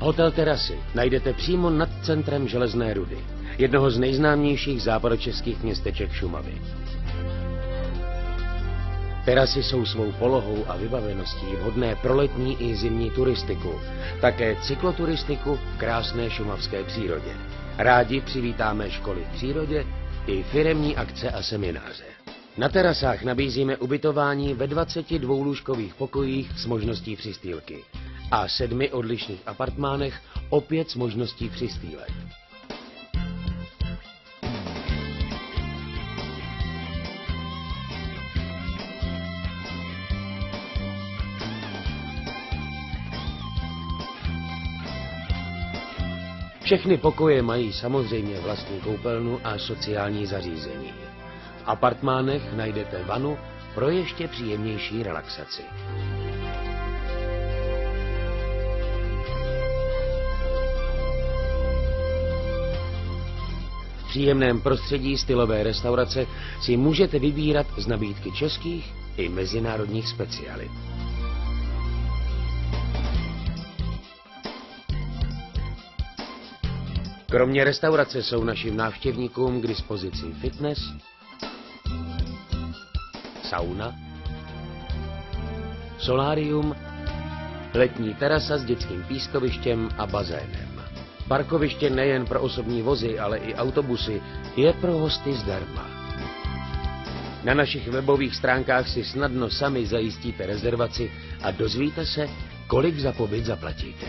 Hotel Terasy najdete přímo nad centrem Železné Rudy, jednoho z nejznámějších západočeských městeček Šumavy. Terasy jsou svou polohou a vybaveností vhodné pro letní i zimní turistiku, také cykloturistiku v krásné šumavské přírodě. Rádi přivítáme školy v přírodě i firemní akce a semináře. Na terasách nabízíme ubytování ve 22 lůžkových pokojích s možností přistýlky a 7 odlišných apartmánech opět s možností přistýlek. Všechny pokoje mají samozřejmě vlastní koupelnu a sociální zařízení. V apartmánech najdete vanu pro ještě příjemnější relaxaci. V příjemném prostředí stylové restaurace si můžete vybírat z nabídky českých i mezinárodních specialit. Kromě restaurace jsou našim návštěvníkům k dispozici fitness, sauna, solárium, letní terasa s dětským pískovištěm a bazénem. Parkoviště nejen pro osobní vozy, ale i autobusy je pro hosty zdarma. Na našich webových stránkách si snadno sami zajistíte rezervaci a dozvíte se, kolik za pobyt zaplatíte.